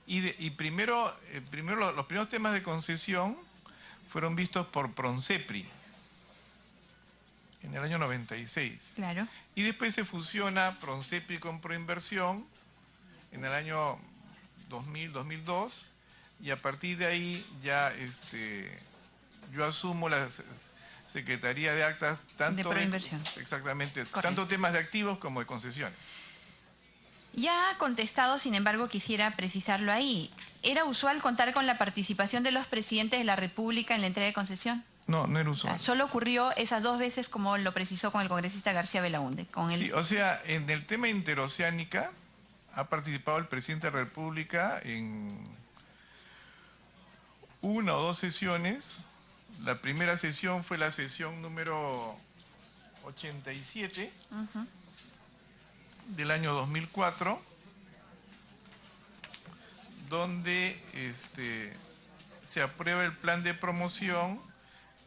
Y primero, los primeros temas de concesión fueron vistos por Proncepri en el año 96. Claro. Y después se fusiona Proncepri con Proinversión en el año 2000-2002, y a partir de ahí ya yo asumo la Secretaría de Actas tanto de Proinversión. Exactamente, Correcto. tanto temas de activos como de concesiones. Ya ha contestado, sin embargo, quisiera precisarlo ahí. ¿Era usual contar con la participación de los presidentes de la República en la entrega de concesión? No, no era usual. Solo ocurrió esas 2 veces, como lo precisó con el congresista García Belaúnde. Sí, o sea, en el tema interoceánica ha participado el presidente de la República en 1 o 2 sesiones. La primera sesión fue la sesión número 87 del año 2004, donde se aprueba el plan de promoción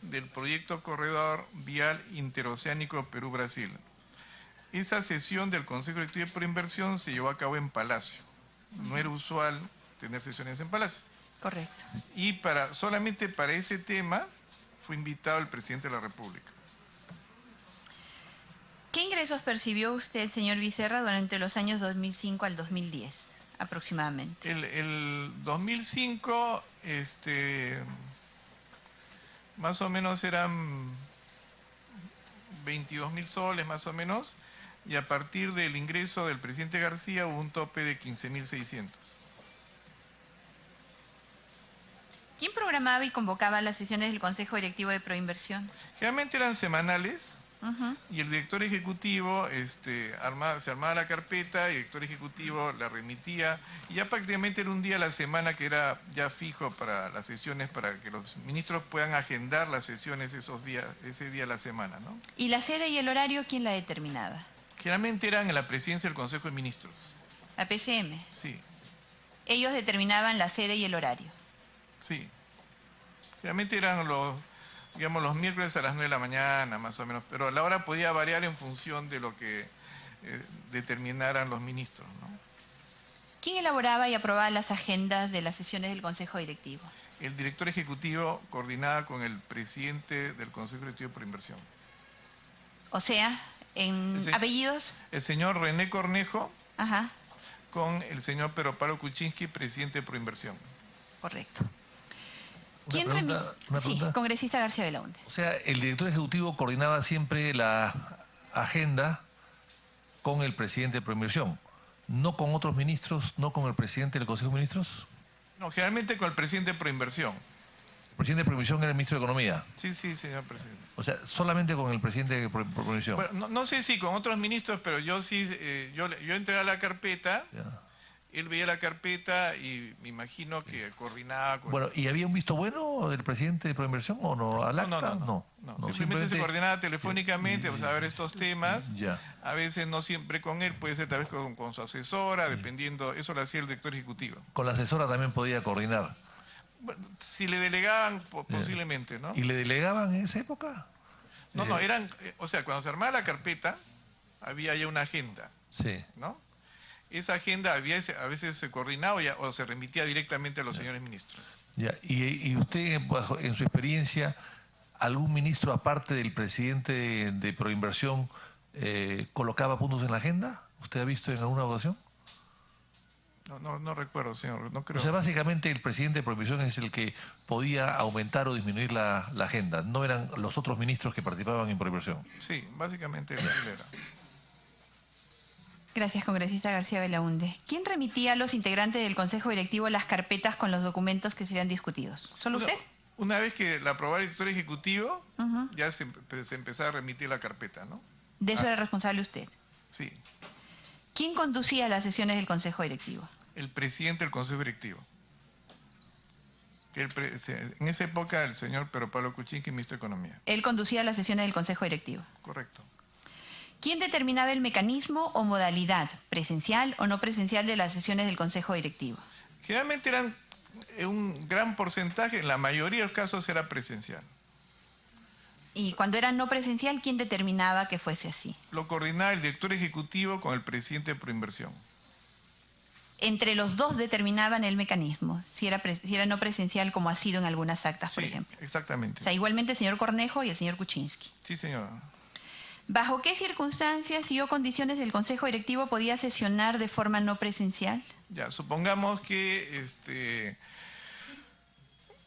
del proyecto Corredor Vial Interoceánico Perú-Brasil. Esa sesión del Consejo Directivo de Proinversión se llevó a cabo en Palacio. No era usual tener sesiones en Palacio. Correcto. Y solamente para ese tema fue invitado el presidente de la República. ¿Qué ingresos percibió usted, señor Becerra, durante los años 2005 al 2010, aproximadamente? El 2005, más o menos eran 22.000 soles, más o menos, y a partir del ingreso del presidente García hubo un tope de 15.600. ¿Quién programaba y convocaba las sesiones del Consejo Directivo de Proinversión? Generalmente eran semanales. Y el director ejecutivo se armaba la carpeta, y el director ejecutivo la remitía, y ya prácticamente era un día a la semana que era ya fijo para las sesiones, para que los ministros puedan agendar las sesiones ese día a la semana, ¿no? ¿Y la sede y el horario quién la determinaba? Generalmente eran en la presidencia del Consejo de Ministros. ¿La PCM? Sí, Ellos determinaban la sede y el horario. sí. Generalmente eran los miércoles a las 9 de la mañana, más o menos, pero la hora podía variar en función de lo que determinaran los ministros, ¿no? ¿Quién elaboraba y aprobaba las agendas de las sesiones del Consejo Directivo? El director ejecutivo coordinaba con el presidente del Consejo Directivo de Proinversión. O sea, apellidos. El señor René Cornejo Ajá, con el señor Pedro Pablo Kuczynski, presidente de Proinversión. correcto. Una pregunta. Sí, congresista García Belaúnde. O sea, el director ejecutivo coordinaba siempre la agenda con el presidente de Proinversión, no con otros ministros, no con el presidente del Consejo de Ministros. No, generalmente con el presidente de Proinversión. El presidente de Proinversión era el ministro de Economía. Sí, señor presidente. O sea, solamente con el presidente de Proinversión. Bueno, no sé si con otros ministros, pero yo sí, yo entregaba la carpeta. Ya. Él veía la carpeta y me imagino que coordinaba con... Bueno, ¿y había un visto bueno del presidente de Proinversión o no? ¿Al acta? No. Simplemente se coordinaba telefónicamente, a ver estos temas. Ya. A veces no siempre con él, puede ser tal vez con su asesora, dependiendo, eso lo hacía el director ejecutivo. Con la asesora también podía coordinar. Bueno, si le delegaban, posiblemente, ¿no? ¿Y le delegaban en esa época? No, eran, o sea, cuando se armaba la carpeta, había ya una agenda, Sí. ¿no? Esa agenda a veces se coordinaba o se remitía directamente a los señores ministros. Ya. ¿Y usted, en su experiencia, algún ministro aparte del presidente de Proinversión colocaba puntos en la agenda? ¿Usted ha visto en alguna ocasión? No recuerdo, señor, no creo. O sea, básicamente el presidente de Proinversión es el que podía aumentar o disminuir la agenda. No eran los otros ministros que participaban en Proinversión. Sí, básicamente él era. Gracias, congresista García Belaúnde. ¿Quién remitía a los integrantes del Consejo Directivo las carpetas con los documentos que serían discutidos? ¿Solo usted? Una vez que la aprobaba el director ejecutivo, ya se empezaba a remitir la carpeta, ¿no? De eso era responsable usted. Sí, ¿Quién conducía las sesiones del Consejo Directivo? el presidente del Consejo Directivo. En esa época el señor Pedro Pablo Kuczynski, ministro de Economía. Él conducía las sesiones del Consejo Directivo. Correcto. ¿Quién determinaba el mecanismo o modalidad, presencial o no presencial, de las sesiones del Consejo Directivo? Generalmente eran un gran porcentaje, en la mayoría de los casos era presencial. Y cuando era no presencial, ¿quién determinaba que fuese así? Lo coordinaba el director ejecutivo con el presidente de Proinversión. entre los dos determinaban el mecanismo, si era no presencial como ha sido en algunas actas, por Sí, ejemplo. exactamente. O sea, igualmente el señor Cornejo y el señor Kuczynski. Sí, señora. ¿Bajo qué circunstancias y o condiciones el Consejo Directivo podía sesionar de forma no presencial? Ya, supongamos que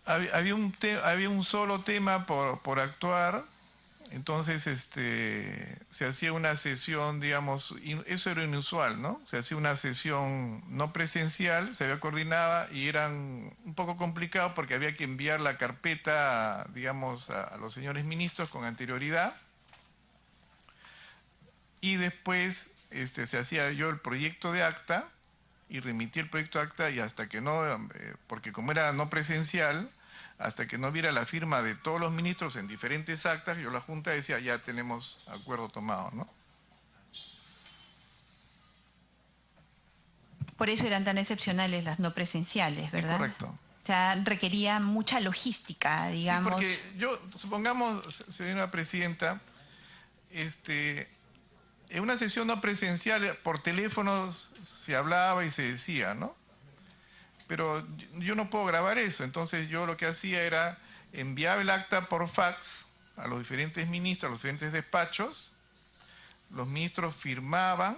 había un solo tema por actuar, entonces se hacía una sesión, digamos, y eso era inusual, ¿no? Se hacía una sesión no presencial, se había coordinada y era un poco complicado porque había que enviar la carpeta, digamos, a los señores ministros con anterioridad. Y después se hacía yo el proyecto de acta y remití el proyecto de acta y hasta que no, porque como era no presencial, hasta que no viera la firma de todos los ministros en diferentes actas, yo la Junta decía, ya tenemos acuerdo tomado, ¿no? Por eso eran tan excepcionales las no presenciales, ¿verdad? Correcto. O sea, requería mucha logística, digamos. Sí, porque yo, supongamos, señora presidenta, en una sesión no presencial, por teléfono se hablaba y se decía, ¿no? Pero yo no puedo grabar eso, entonces yo lo que hacía era enviar el acta por fax a los diferentes ministros, a los diferentes despachos, los ministros firmaban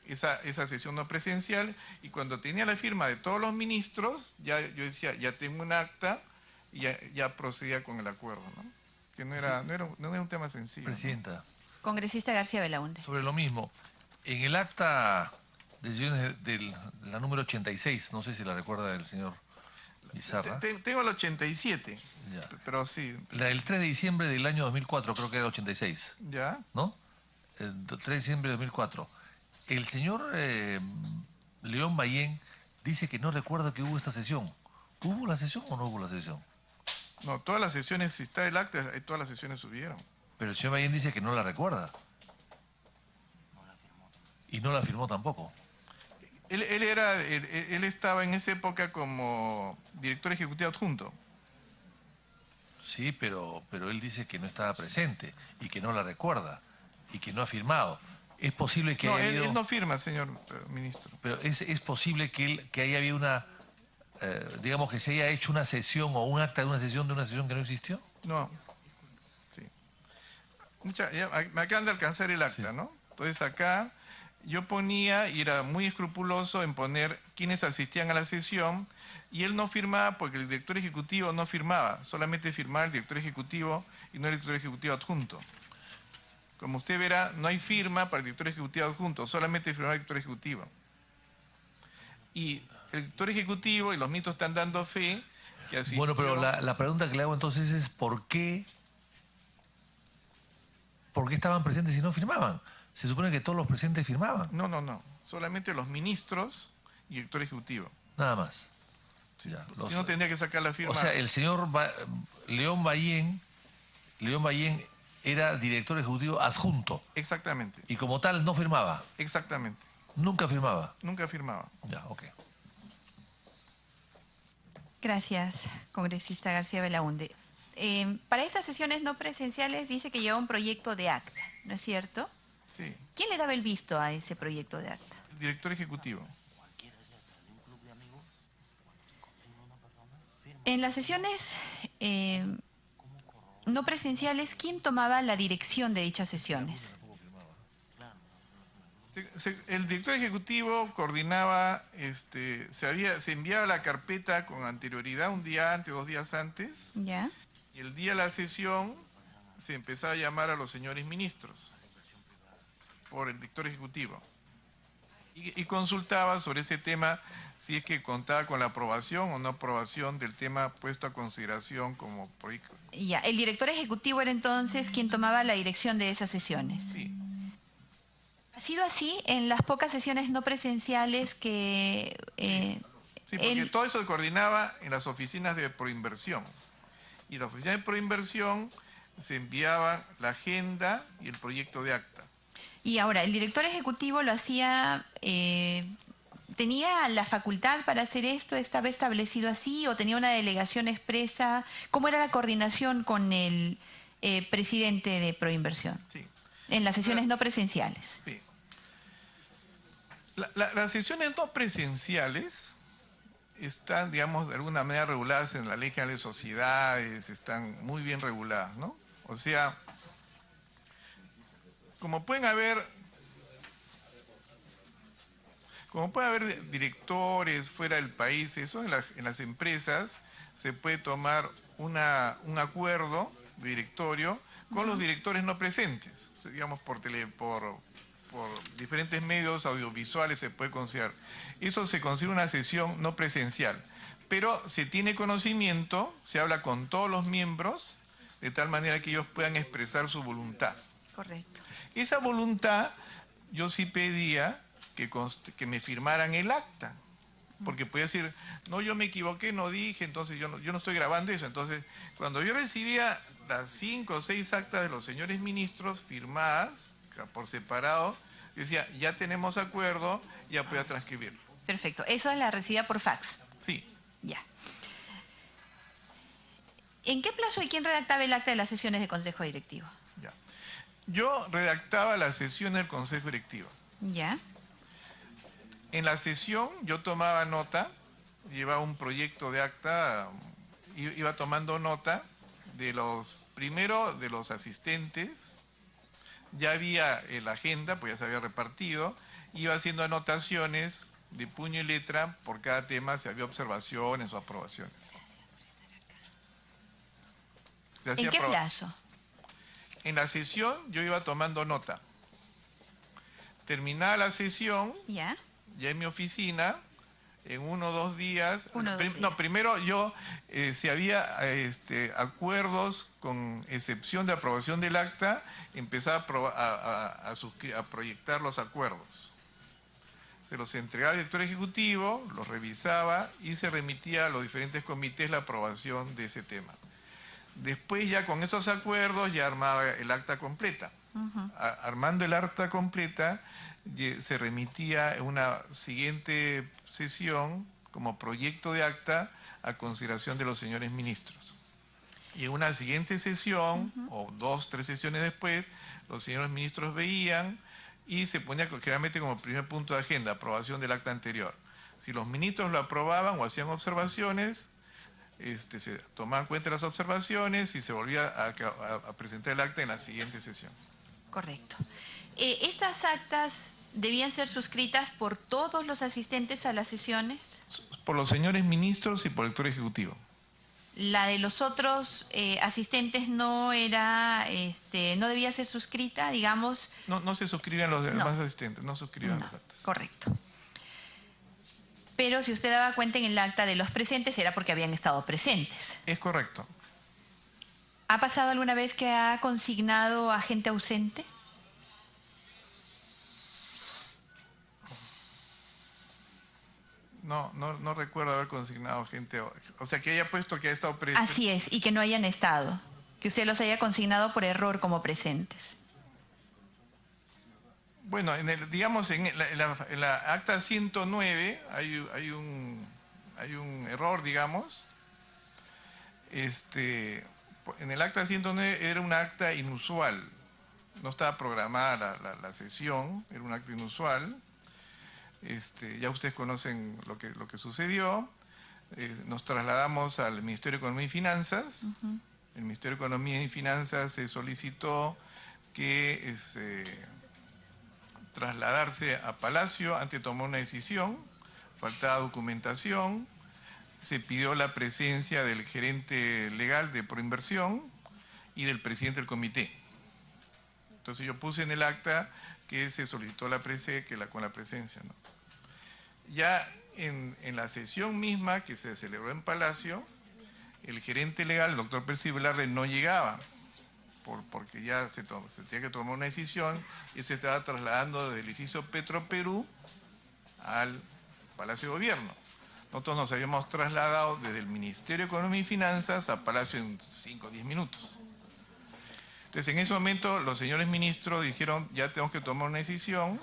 esa sesión no presencial y cuando tenía la firma de todos los ministros, ya yo decía, ya tengo un acta y ya procedía con el acuerdo, ¿no? Que no era un tema sencillo. Presidenta. ¿No? Congresista García Belaunde. Sobre lo mismo, en el acta de decisiones de la número 86, no sé si la recuerda el señor Izarra. Tengo el 87, Ya. pero sí. La del 3 de diciembre del año 2004, creo que era el 86, ¿Ya? ¿no? El 3 de diciembre de 2004. El señor León Bayén dice que no recuerda que hubo esta sesión. ¿Hubo la sesión o no hubo la sesión? No, todas las sesiones, si está el acta, todas las sesiones subieron. Pero el señor Bayén dice que no la recuerda. Y no la firmó tampoco. Él estaba en esa época como director ejecutivo adjunto. Sí, pero él dice que no estaba presente y que no la recuerda y que no ha firmado. Es posible que No, haya habido... él no firma, señor ministro. Pero es posible que haya habido una... digamos que se haya hecho una sesión o un acta de una sesión que no existió. No. Sí. Me acaban de alcanzar el acta, Sí. ¿no? Entonces acá yo ponía, y era muy escrupuloso en poner quienes asistían a la sesión, y él no firmaba porque el director ejecutivo no firmaba, solamente firmaba el director ejecutivo y no el director ejecutivo adjunto. Como usted verá, no hay firma para el director ejecutivo adjunto, solamente firmaba el director ejecutivo. Y el director ejecutivo y los ministros están dando fe que asistió... Bueno, pero la pregunta que le hago entonces es ¿por qué estaban presentes y no firmaban? Se supone que todos los presentes firmaban. No. Solamente los ministros y el director ejecutivo. Nada más. Ya, Si no, tendría que sacar la firma. O sea, el señor León Bayén era director ejecutivo adjunto. Exactamente. Y como tal no firmaba. Exactamente. Nunca firmaba. Nunca firmaba. Ya, ok. Gracias, congresista García Belaunde. Para estas sesiones no presenciales dice que lleva un proyecto de acta, ¿no es cierto? Sí. ¿Quién le daba el visto a ese proyecto de acta? El director ejecutivo. En las sesiones no presenciales, ¿quién tomaba la dirección de dichas sesiones? El director ejecutivo coordinaba, se enviaba la carpeta con anterioridad, un día antes, 2 días antes, ¿Ya? y el día de la sesión se empezaba a llamar a los señores ministros por el director ejecutivo. Y consultaba sobre ese tema si es que contaba con la aprobación o no aprobación del tema puesto a consideración como proyecto. Ya. El director ejecutivo era entonces quien tomaba la dirección de esas sesiones. Sí. ¿Ha sido así en las pocas sesiones no presenciales que... Sí, porque todo eso se coordinaba en las oficinas de proinversión. Y en la oficina de proinversión se enviaba la agenda y el proyecto de acta. Y ahora, ¿el director ejecutivo lo hacía, tenía la facultad para hacer esto, estaba establecido así, o tenía una delegación expresa? ¿Cómo era la coordinación con el presidente de Proinversión Sí. en las sesiones no presenciales? Sí. Las sesiones no presenciales están, digamos, de alguna manera reguladas en la Ley General de Sociedades, están muy bien reguladas, ¿no? O sea, como pueden haber directores fuera del país, eso en las empresas se puede tomar un acuerdo de directorio con los directores no presentes, o sea, digamos por diferentes medios audiovisuales se puede considerar. Eso se considera una sesión no presencial, pero se tiene conocimiento, se habla con todos los miembros, de tal manera que ellos puedan expresar su voluntad. Correcto. Esa voluntad yo sí pedía que me firmaran el acta, porque podía decir, no, yo me equivoqué, no dije, entonces yo no estoy grabando eso. Entonces, cuando yo recibía las 5 o 6 actas de los señores ministros firmadas por separado, yo decía, ya tenemos acuerdo, ya voy a transcribirlo. Perfecto. Eso es la recibida por fax. Sí. Ya. ¿En qué plazo y quién redactaba el acta de las sesiones de Consejo Directivo? Ya. Yo redactaba las sesiones del Consejo Directivo. Ya. En la sesión yo tomaba nota, llevaba un proyecto de acta, iba tomando nota de primero de los asistentes, ya había la agenda, pues ya se había repartido, iba haciendo anotaciones de puño y letra por cada tema, si había observaciones o aprobaciones. ¿En qué plazo? En la sesión yo iba tomando nota. Terminada la sesión, Ya. ya en mi oficina, en 1 o 2 días. No, primero yo, si había acuerdos con excepción de aprobación del acta, empezaba a proyectar los acuerdos. Se los entregaba al director ejecutivo, los revisaba y se remitía a los diferentes comités la aprobación de ese tema. Después ya con esos acuerdos ya armaba el acta completa. Armando el acta completa se remitía en una siguiente sesión como proyecto de acta a consideración de los señores ministros. Y en una siguiente sesión, o 2, 3 sesiones después, los señores ministros veían y se ponía generalmente como primer punto de agenda, aprobación del acta anterior. Si los ministros lo aprobaban o hacían observaciones, se tomaban en cuenta las observaciones y se volvía a presentar el acta en la siguiente sesión. Correcto. ¿Estas actas debían ser suscritas por todos los asistentes a las sesiones? Por los señores ministros y por el director ejecutivo. La de los otros asistentes no era, no debía ser suscrita, digamos. No se suscribían los demás asistentes, no suscribían las actas. Correcto. Pero si usted daba cuenta en el acta de los presentes era porque habían estado presentes. Es correcto. ¿Ha pasado alguna vez que ha consignado a gente ausente? No recuerdo haber consignado gente, o sea, que haya puesto que ha estado presente. Así es, y que no hayan estado, que usted los haya consignado por error como presentes. Bueno, digamos, en la acta 109 hay un error, digamos. En el acta 109 era un acta inusual, no estaba programada la sesión, era un acta inusual. Ya ustedes conocen lo que sucedió. Nos trasladamos al Ministerio de Economía y Finanzas. El Ministerio de Economía y Finanzas se solicitó que trasladarse a Palacio antes de tomar una decisión. Faltaba documentación. Se pidió la presencia del gerente legal de Proinversión y del presidente del comité. Entonces yo puse en el acta que se solicitó con la presencia, ¿no? Ya en la sesión misma que se celebró en Palacio, el gerente legal, el doctor Percy Velarde, no llegaba, porque ya se tenía que tomar una decisión y se estaba trasladando desde el edificio Petroperú al Palacio de Gobierno. Nosotros nos habíamos trasladado desde el Ministerio de Economía y Finanzas a Palacio en 5 o 10 minutos. Entonces, en ese momento, los señores ministros dijeron, ya tenemos que tomar una decisión.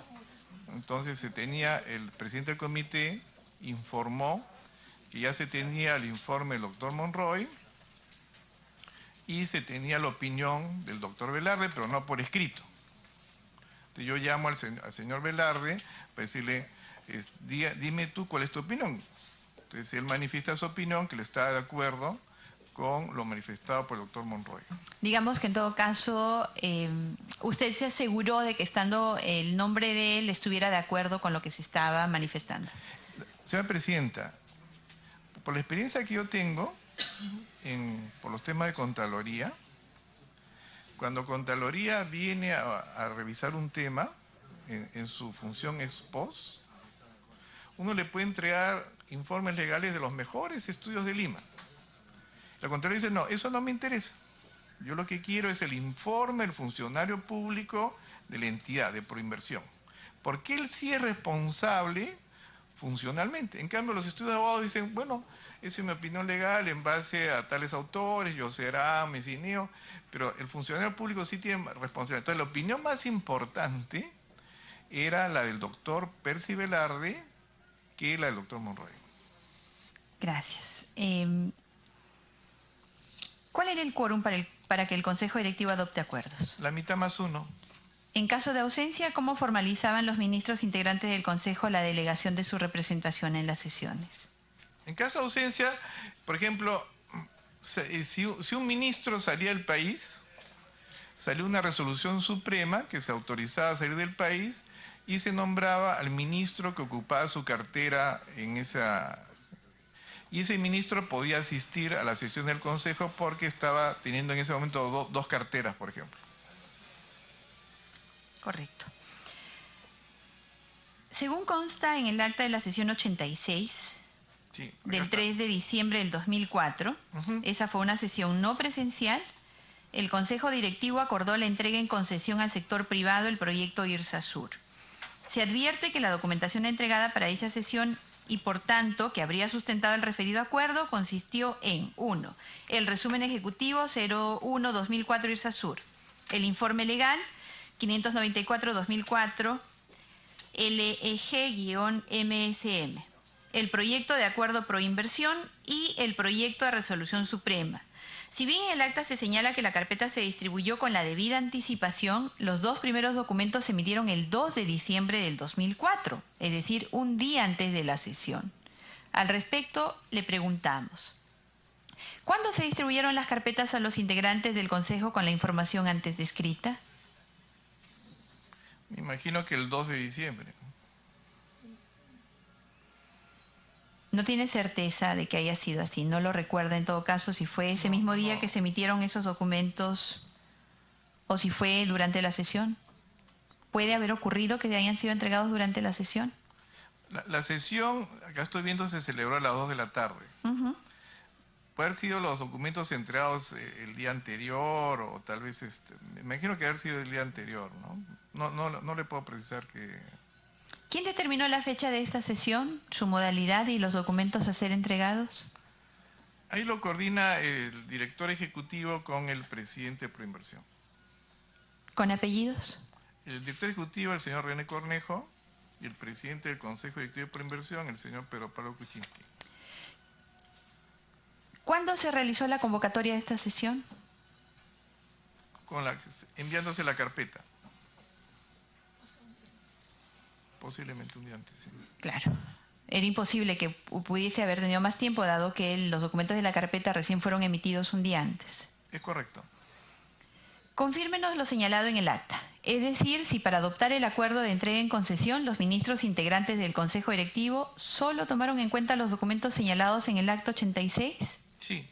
Entonces, el presidente del comité informó que ya se tenía el informe del doctor Monroy y se tenía la opinión del doctor Velarde, pero no por escrito. Entonces, yo llamo al señor Velarde para decirle, dime tú cuál es tu opinión. Entonces él manifiesta su opinión, que le está de acuerdo con lo manifestado por el doctor Monroy. Digamos que en todo caso, usted se aseguró de que estando el nombre de él estuviera de acuerdo con lo que se estaba manifestando. Señora Presidenta, por la experiencia que yo tengo por los temas de Contraloría, cuando Contraloría viene a revisar un tema en su función ex post, uno le puede entregar informes legales de los mejores estudios de Lima. La Contraloría dice, no, eso no me interesa. Yo lo que quiero es el informe del funcionario público de la entidad de Proinversión. Porque él sí es responsable funcionalmente. En cambio, los estudios de abogados dicen, bueno, esa es mi opinión legal en base a tales autores, Yoserá, Mesineo, pero el funcionario público sí tiene responsabilidad. Entonces, la opinión más importante era la del doctor Percy Velarde que la del doctor Monroy. Gracias. ¿Cuál era el quórum para que el Consejo Directivo adopte acuerdos? La mitad más uno. En caso de ausencia, ¿cómo formalizaban los ministros integrantes del Consejo la delegación de su representación en las sesiones? En caso de ausencia, por ejemplo, si un ministro salía del país, salió una resolución suprema que se autorizaba a salir del país y se nombraba al ministro que ocupaba su cartera en esa... Y ese ministro podía asistir a la sesión del Consejo porque estaba teniendo en ese momento dos carteras, por ejemplo. Correcto. Según consta en el acta de la sesión 86, sí, del 3 de diciembre del 2004, esa fue una sesión no presencial, el Consejo Directivo acordó la entrega en concesión al sector privado del proyecto IRSA Sur. Se advierte que la documentación entregada para dicha sesión y por tanto que habría sustentado el referido acuerdo consistió en 1. El resumen ejecutivo 01-2004 IRSA Sur, el informe legal 594-2004 LEG-MSM, el proyecto de acuerdo proinversión y el proyecto de resolución suprema. Si bien en el acta se señala que la carpeta se distribuyó con la debida anticipación, los dos primeros documentos se emitieron el 2 de diciembre del 2004, es decir, un día antes de la sesión. Al respecto, le preguntamos, ¿cuándo se distribuyeron las carpetas a los integrantes del Consejo con la información antes descrita? Me imagino que el 2 de diciembre. No tiene certeza de que haya sido así, no lo recuerda en todo caso si fue ese mismo día que se emitieron esos documentos o si fue durante la sesión. ¿Puede haber ocurrido que hayan sido entregados durante la sesión? La sesión, acá estoy viendo, se celebró a las 2 de la tarde. Puede haber sido los documentos entregados el día anterior o tal vez, me imagino que haber sido el día anterior, ¿no? No le puedo precisar que... ¿Quién determinó la fecha de esta sesión, su modalidad y los documentos a ser entregados? Ahí lo coordina el director ejecutivo con el presidente de Proinversión. ¿Con apellidos? El director ejecutivo, el señor René Cornejo, y el presidente del Consejo Directivo de Proinversión, el señor Pedro Pablo Kuczynski. ¿Cuándo se realizó la convocatoria de esta sesión? Enviándose la carpeta. Posiblemente un día antes, sí. Claro. Era imposible que pudiese haber tenido más tiempo, dado que los documentos de la carpeta recién fueron emitidos un día antes. Es correcto. Confírmenos lo señalado en el acta. Es decir, si para adoptar el acuerdo de entrega en concesión, los ministros integrantes del Consejo Directivo solo tomaron en cuenta los documentos señalados en el acta 86. Sí.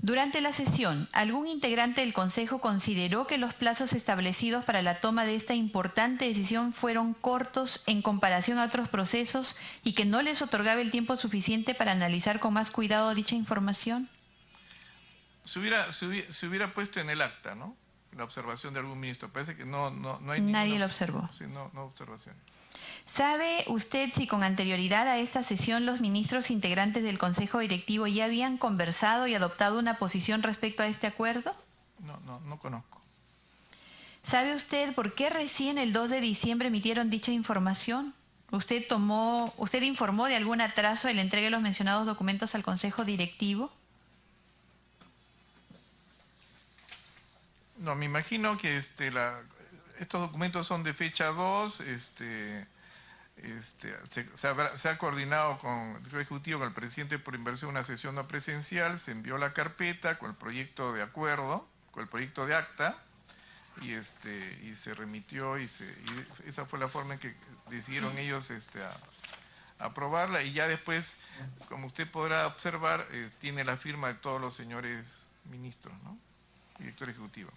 Durante la sesión, ¿algún integrante del Consejo consideró que los plazos establecidos para la toma de esta importante decisión fueron cortos en comparación a otros procesos y que no les otorgaba el tiempo suficiente para analizar con más cuidado dicha información? Se hubiera puesto en el acta, ¿no? La observación de algún ministro. Parece que no hay Nadie lo observó. Sí, no observación. ¿Sabe usted si con anterioridad a esta sesión los ministros integrantes del Consejo Directivo ya habían conversado y adoptado una posición respecto a este acuerdo? No conozco. ¿Sabe usted por qué recién el 2 de diciembre emitieron dicha información? ¿Usted informó de algún atraso en la entrega de los mencionados documentos al Consejo Directivo? No, me imagino que estos documentos son de fecha 2, se ha coordinado con el Director Ejecutivo, con el presidente por inversión, una sesión no presencial, se envió la carpeta con el proyecto de acuerdo, con el proyecto de acta, y se remitió, y esa fue la forma en que decidieron ellos aprobarla, y ya después, como usted podrá observar, tiene la firma de todos los señores ministros, ¿no? Director Ejecutivo.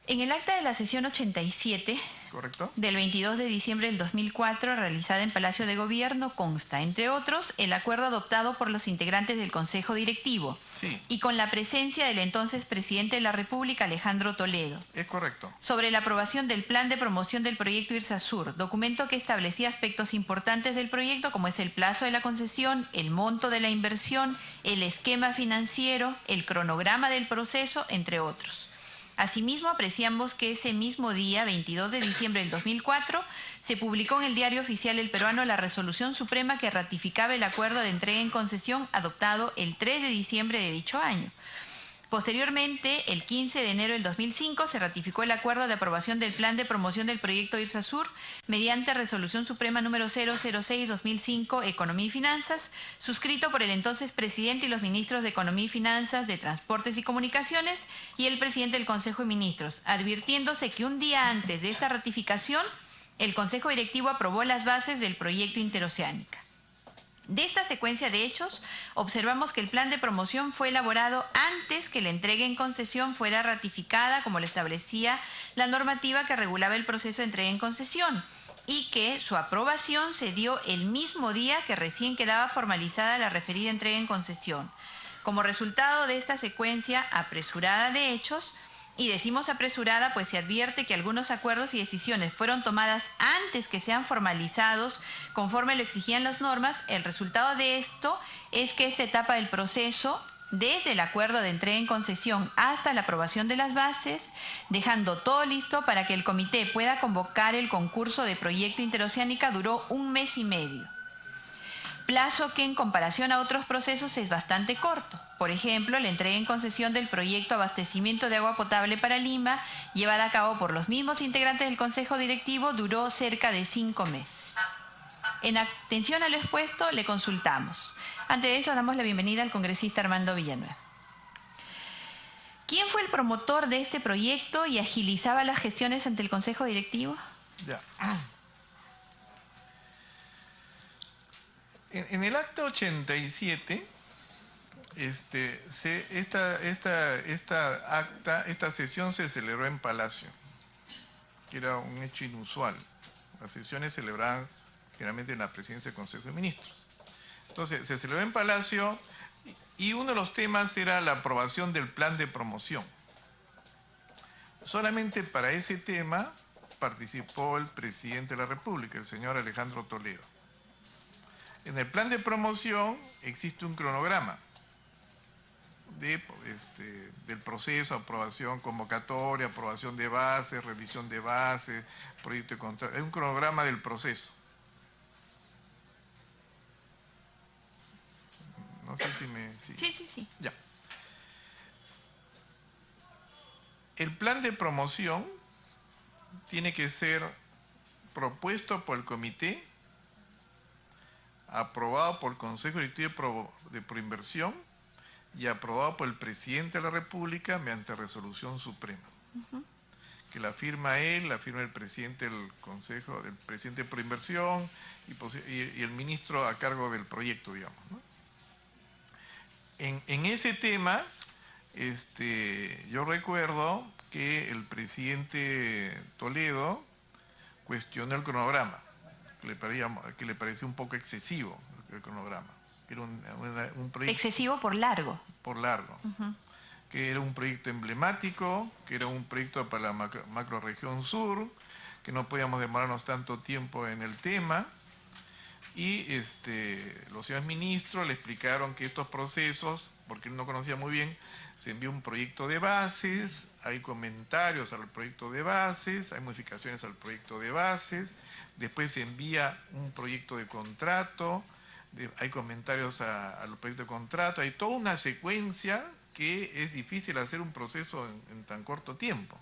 En el acta de la sesión 87, ¿correcto?, del 22 de diciembre del 2004, realizada en Palacio de Gobierno, consta, entre otros, el acuerdo adoptado por los integrantes del Consejo Directivo, sí, y con la presencia del entonces presidente de la República, Alejandro Toledo. Es correcto. Sobre la aprobación del plan de promoción del proyecto Irsasur, documento que establecía aspectos importantes del proyecto, como es el plazo de la concesión, el monto de la inversión, el esquema financiero, el cronograma del proceso, entre otros. Asimismo, apreciamos que ese mismo día, 22 de diciembre del 2004, se publicó en el Diario Oficial El Peruano la resolución suprema que ratificaba el acuerdo de entrega en concesión adoptado el 3 de diciembre de dicho año. Posteriormente, el 15 de enero del 2005, se ratificó el acuerdo de aprobación del plan de promoción del proyecto Irsasur mediante Resolución Suprema número 006-2005, Economía y Finanzas, suscrito por el entonces presidente y los ministros de Economía y Finanzas, de Transportes y Comunicaciones y el presidente del Consejo de Ministros, advirtiéndose que un día antes de esta ratificación, el Consejo Directivo aprobó las bases del proyecto Interoceánica. De esta secuencia de hechos, observamos que el plan de promoción fue elaborado antes que la entrega en concesión fuera ratificada, como lo establecía la normativa que regulaba el proceso de entrega en concesión, y que su aprobación se dio el mismo día que recién quedaba formalizada la referida entrega en concesión. Como resultado de esta secuencia apresurada de hechos, y decimos apresurada, pues se advierte que algunos acuerdos y decisiones fueron tomadas antes que sean formalizados conforme lo exigían las normas. El resultado de esto es que esta etapa del proceso, desde el acuerdo de entrega en concesión hasta la aprobación de las bases, dejando todo listo para que el comité pueda convocar el concurso de proyecto Interoceánica, duró 1 mes y medio. Plazo que en comparación a otros procesos es bastante corto. Por ejemplo, la entrega en concesión del proyecto Abastecimiento de Agua Potable para Lima, llevada a cabo por los mismos integrantes del Consejo Directivo, duró cerca de 5 meses. En atención a lo expuesto, le consultamos. Ante eso, damos la bienvenida al congresista Armando Villanueva. ¿Quién fue el promotor de este proyecto y agilizaba las gestiones ante el Consejo Directivo? Ya. En el acta 87, esta sesión se celebró en Palacio, que era un hecho inusual. Las sesiones se celebraban generalmente en la presidencia del Consejo de Ministros. Entonces, se celebró en Palacio y uno de los temas era la aprobación del plan de promoción. Solamente para ese tema participó el presidente de la República, el señor Alejandro Toledo. En el plan de promoción existe un cronograma del proceso, aprobación, convocatoria, aprobación de bases, revisión de bases, proyecto de contrato. Hay un cronograma del proceso. No sé si me... Sí. Ya. El plan de promoción tiene que ser propuesto por el comité, aprobado por el Consejo Directivo de Proinversión y aprobado por el presidente de la República mediante resolución suprema. Que la firma él, la firma el presidente del Consejo, el presidente de Proinversión y el ministro a cargo del proyecto, digamos, ¿no? En ese tema, yo recuerdo que el presidente Toledo cuestionó el cronograma, que le parecía un poco excesivo el cronograma. Que era un proyecto excesivo por largo. Por largo. Que era un proyecto emblemático, que era un proyecto para la macroregión sur, que no podíamos demorarnos tanto tiempo en el tema. Y los señores ministros le explicaron que estos procesos, porque él no conocía muy bien, se envió un proyecto de bases, hay comentarios al proyecto de bases, hay modificaciones al proyecto de bases, después se envía un proyecto de contrato, hay comentarios al proyecto de contrato, hay toda una secuencia que es difícil hacer un proceso en tan corto tiempo.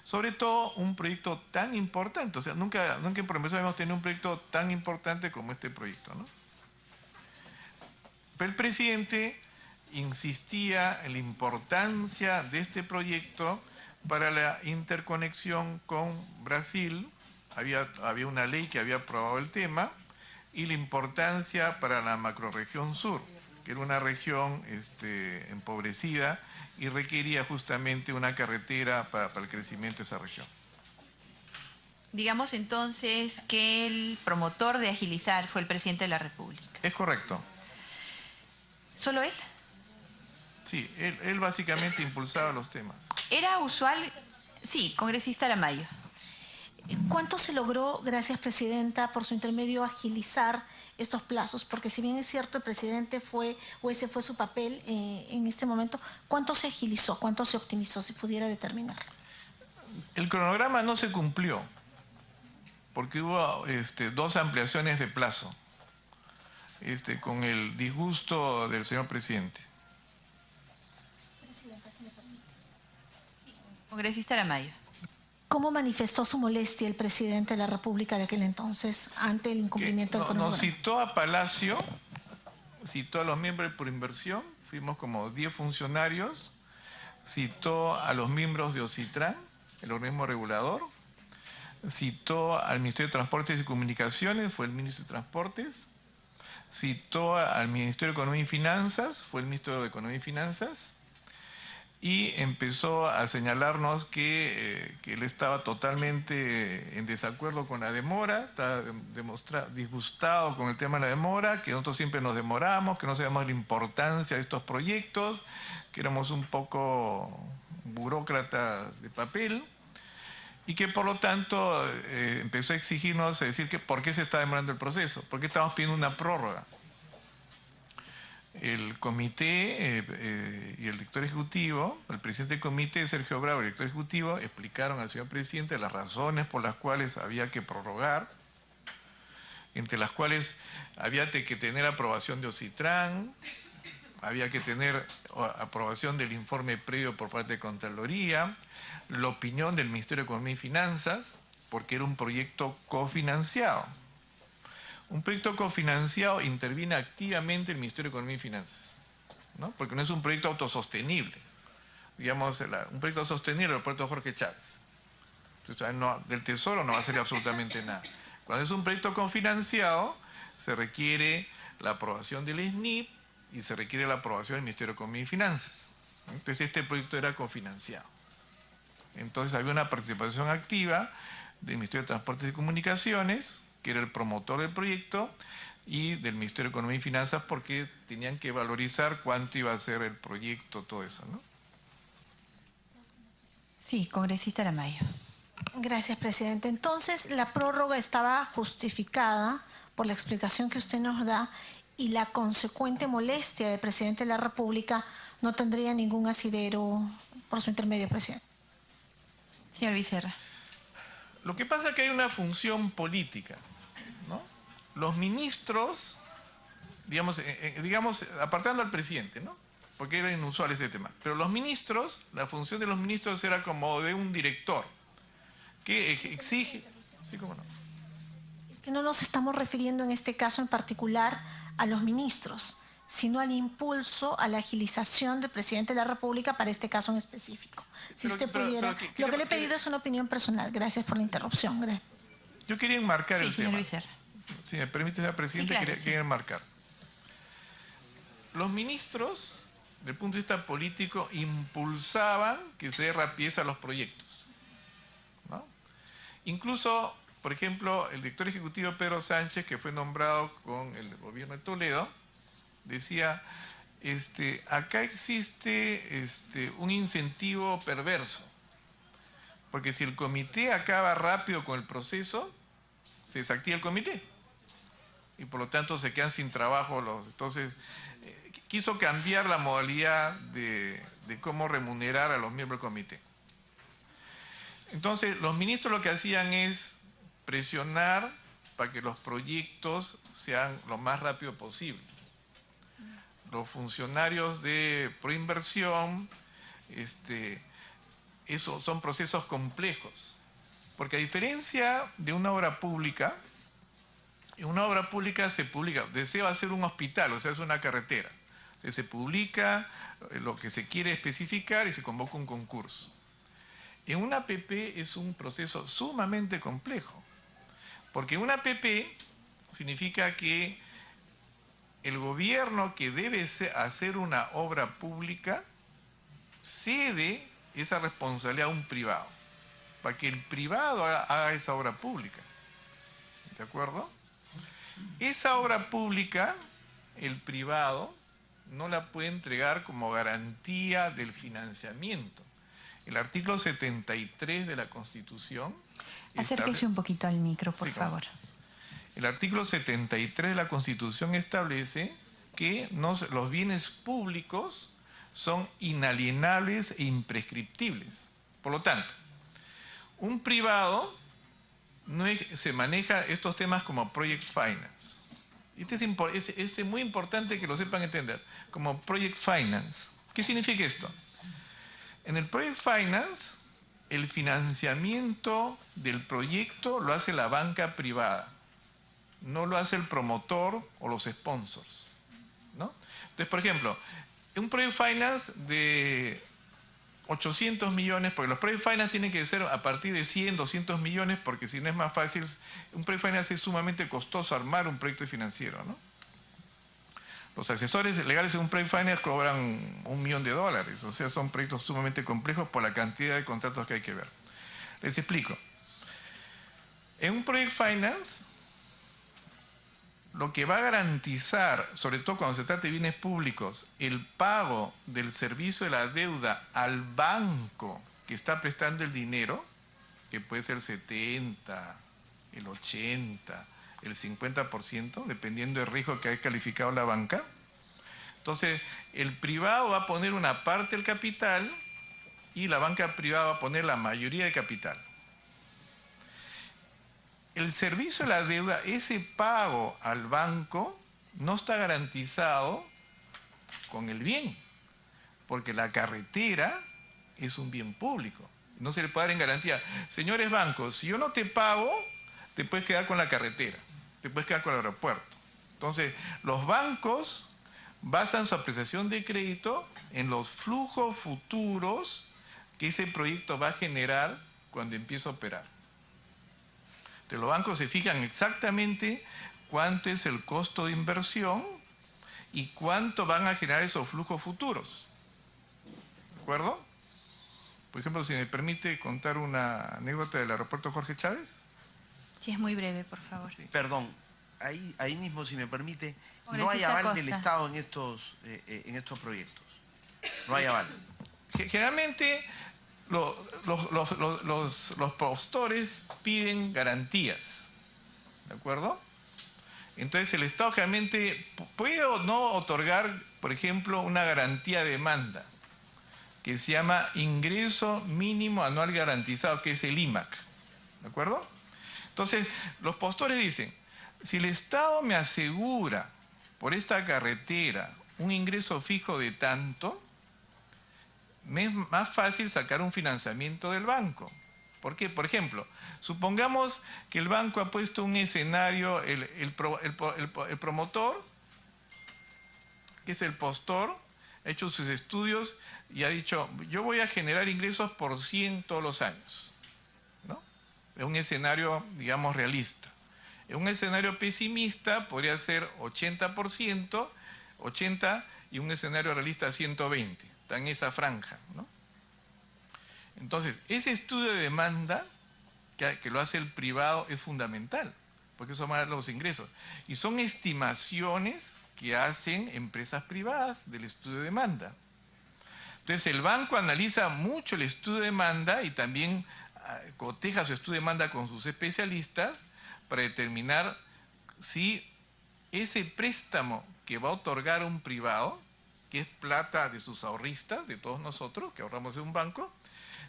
Sobre todo un proyecto tan importante, o sea, nunca en Proinversión hemos tenido un proyecto tan importante como este proyecto, ¿no? Pero el presidente insistía en la importancia de este proyecto para la interconexión con Brasil. Había una ley que había aprobado el tema, y la importancia para la macrorregión sur, que era una región empobrecida y requería justamente una carretera para el crecimiento de esa región. Digamos entonces que el promotor de agilizar fue el presidente de la República. Es correcto. ¿Solo él? Sí, él básicamente impulsaba los temas. ¿Era usual? Sí, congresista Aramayo. ¿Cuánto se logró, gracias Presidenta, por su intermedio agilizar estos plazos? Porque si bien es cierto, el presidente fue, o ese fue su papel en este momento, ¿cuánto se agilizó, cuánto se optimizó, si pudiera determinarlo? El cronograma no se cumplió, porque hubo 2 ampliaciones de plazo, con el disgusto del señor presidente. Presidenta, si me permite. Congresista Aramayo. ¿Cómo manifestó su molestia el presidente de la República de aquel entonces ante el incumplimiento del cronograma? Nos citó a Palacio, citó a los miembros de Proinversión, fuimos como 10 funcionarios, citó a los miembros de OCITRAN, el organismo regulador, citó al Ministerio de Transportes y Comunicaciones, fue el ministro de Transportes, citó al Ministerio de Economía y Finanzas, fue el ministro de Economía y Finanzas, y empezó a señalarnos que él estaba totalmente en desacuerdo con la demora, estaba disgustado con el tema de la demora, que nosotros siempre nos demoramos, que no sabíamos la importancia de estos proyectos, que éramos un poco burócratas de papel, y que por lo tanto empezó a exigirnos, a decir que por qué se está demorando el proceso, por qué estamos pidiendo una prórroga. El comité y el director ejecutivo, el presidente del comité, Sergio Bravo, y el director ejecutivo, explicaron al señor presidente las razones por las cuales había que prorrogar, entre las cuales había que tener aprobación de OCITRAN, había que tener aprobación del informe previo por parte de Contraloría, la opinión del Ministerio de Economía y Finanzas, porque era un proyecto cofinanciado. Un proyecto cofinanciado interviene activamente el Ministerio de Economía y Finanzas, ¿no? Porque no es un proyecto autosostenible. Digamos, un proyecto sostenible del aeropuerto Jorge Chávez. Entonces, del Tesoro no va a salir absolutamente nada. Cuando es un proyecto cofinanciado, se requiere la aprobación del SNIP y se requiere la aprobación del Ministerio de Economía y Finanzas. Entonces, este proyecto era cofinanciado. Entonces, había una participación activa del Ministerio de Transportes y Comunicaciones, que era el promotor del proyecto, y del Ministerio de Economía y Finanzas, porque tenían que valorizar cuánto iba a ser el proyecto, todo eso, ¿no? Sí, congresista Aramayo. Gracias, Presidente. Entonces, la prórroga estaba justificada por la explicación que usted nos da, y la consecuente molestia del Presidente de la República no tendría ningún asidero por su intermedio, Presidente. Señor Becerra. Lo que pasa es que hay una función política, ¿no? Los ministros, digamos, apartando al presidente, ¿no? Porque era inusual ese tema. Pero los ministros, la función de los ministros era como de un director, que exige... Sí, cómo no. Es que no nos estamos refiriendo en este caso en particular a los ministros, sino al impulso, a la agilización del Presidente de la República para este caso en específico. Si usted pudiera... Lo que le he pedido es una opinión personal. Gracias por la interrupción. Gracias. Yo quería enmarcar el tema. Becerra. Si me permite, señor presidente, Sí, claro, quería enmarcar. Los ministros, desde el punto de vista político, impulsaban que se dé rapidez a los proyectos, ¿no? Incluso, por ejemplo, el director ejecutivo Pedro Sánchez, que fue nombrado con el gobierno de Toledo, decía, acá existe un incentivo perverso, porque si el comité acaba rápido con el proceso, se desactiva el comité y por lo tanto se quedan sin trabajo entonces quiso cambiar la modalidad de cómo remunerar a los miembros del comité. Entonces los ministros lo que hacían es presionar para que los proyectos sean lo más rápido posible. Los funcionarios de Proinversión Eso son procesos complejos. Porque a diferencia de una obra pública, en una obra pública se publica, deseo hacer un hospital, o sea, es una carretera. Entonces se publica lo que se quiere especificar y se convoca un concurso. En una APP es un proceso sumamente complejo, porque una APP significa que el gobierno que debe hacer una obra pública cede esa responsabilidad a un privado, para que el privado haga esa obra pública. ¿De acuerdo? Esa obra pública, el privado no la puede entregar como garantía del financiamiento. El artículo 73 de la Constitución... Acérquese un poquito al micro, por favor. El artículo 73 de la Constitución establece que los bienes públicos son inalienables e imprescriptibles. Por lo tanto, un privado se maneja estos temas como project finance. Este es muy importante que lo sepan entender, como project finance. ¿Qué significa esto? En el project finance, el financiamiento del proyecto lo hace la banca privada, no lo hace el promotor o los sponsors, ¿no? Entonces, por ejemplo, un project finance de 800 millones, porque los project finance tienen que ser a partir de 100, 200 millones, porque si no es más fácil. Un project finance es sumamente costoso armar un proyecto financiero, ¿no? Los asesores legales en un project finance cobran $1 millón, o sea, son proyectos sumamente complejos por la cantidad de contratos que hay que ver. Les explico. En un project finance, lo que va a garantizar, sobre todo cuando se trata de bienes públicos, el pago del servicio de la deuda al banco que está prestando el dinero, que puede ser el 70, el 80, el 50%, dependiendo del riesgo que haya calificado la banca. Entonces, el privado va a poner una parte del capital y la banca privada va a poner la mayoría del capital. El servicio de la deuda, ese pago al banco, no está garantizado con el bien, porque la carretera es un bien público. No se le puede dar en garantía. Señores bancos, si yo no te pago, te puedes quedar con la carretera, te puedes quedar con el aeropuerto. Entonces, los bancos basan su apreciación de crédito en los flujos futuros que ese proyecto va a generar cuando empiece a operar. Entonces, los bancos se fijan exactamente cuánto es el costo de inversión y cuánto van a generar esos flujos futuros. ¿De acuerdo? Por ejemplo, si me permite contar una anécdota del aeropuerto Jorge Chávez. Sí, es muy breve, por favor. Sí. Perdón, ahí mismo, si me permite, no hay aval del Estado en estos proyectos. No hay aval. Generalmente los postores piden garantías, ¿de acuerdo? Entonces el Estado generalmente puede o no otorgar, por ejemplo, una garantía de demanda que se llama Ingreso Mínimo Anual Garantizado, que es el IMAG, ¿de acuerdo? Entonces los postores dicen, si el Estado me asegura por esta carretera un ingreso fijo de tanto, me es más fácil sacar un financiamiento del banco. ¿Por qué? Por ejemplo, supongamos que el banco ha puesto un escenario, el promotor, que es el postor, ha hecho sus estudios y ha dicho, yo voy a generar ingresos por 100 todos los años, ¿no? Es un escenario, digamos, realista. En un escenario pesimista podría ser 80%, 80%, y un escenario realista 120%. Está en esa franja, ¿no? Entonces, ese estudio de demanda que lo hace el privado es fundamental, porque eso va a dar los ingresos. Y son estimaciones que hacen empresas privadas del estudio de demanda. Entonces, el banco analiza mucho el estudio de demanda y también coteja su estudio de demanda con sus especialistas para determinar si ese préstamo que va a otorgar un privado, que es plata de sus ahorristas, de todos nosotros, que ahorramos en un banco,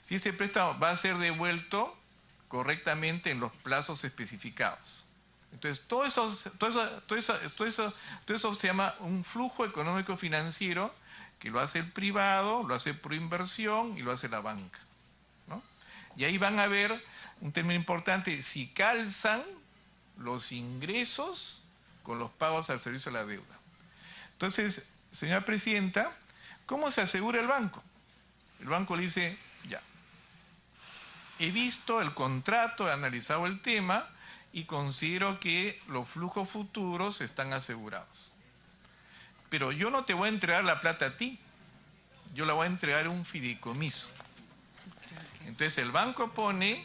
si ese préstamo va a ser devuelto correctamente en los plazos especificados. Entonces, todo eso se llama un flujo económico financiero que lo hace el privado, lo hace Proinversión y lo hace la banca. Y ahí van a ver, un término importante, si calzan los ingresos con los pagos al servicio de la deuda. Entonces, señora presidenta, ¿cómo se asegura el banco? El banco le dice, ya, he visto el contrato, he analizado el tema y considero que los flujos futuros están asegurados. Pero yo no te voy a entregar la plata a ti, yo la voy a entregar a un fideicomiso. Entonces el banco pone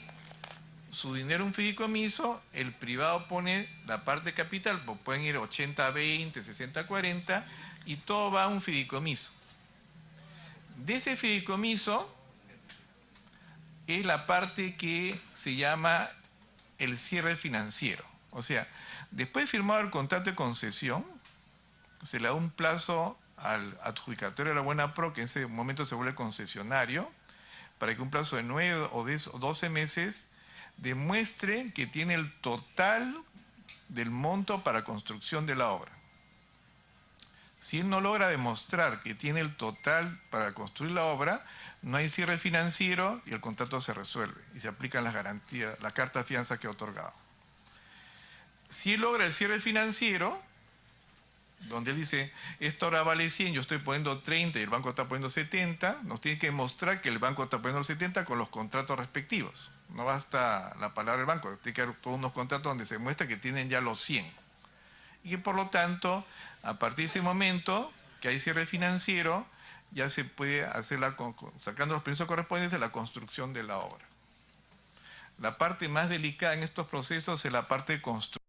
su dinero en un fideicomiso, el privado pone la parte de capital, pues pueden ir 80-20, 60-40, y todo va a un fideicomiso. De ese fideicomiso es la parte que se llama el cierre financiero. O sea, después de firmado el contrato de concesión, se le da un plazo al adjudicatario de la buena pro, que en ese momento se vuelve concesionario, para que un plazo de 9 o 10 o 12 meses demuestre que tiene el total del monto para construcción de la obra. Si él no logra demostrar que tiene el total para construir la obra, no hay cierre financiero y el contrato se resuelve y se aplican las garantías, la carta de fianza que ha otorgado. Si él logra el cierre financiero, donde él dice, esto ahora vale 100, yo estoy poniendo 30 y el banco está poniendo 70, nos tiene que demostrar que el banco está poniendo los 70 con los contratos respectivos. No basta la palabra del banco, tiene que haber todos unos contratos donde se muestra que tienen ya los 100. Y que por lo tanto, a partir de ese momento que hay cierre financiero, ya se puede hacer, sacando los permisos correspondientes, la construcción de la obra. La parte más delicada en estos procesos es la parte de construcción.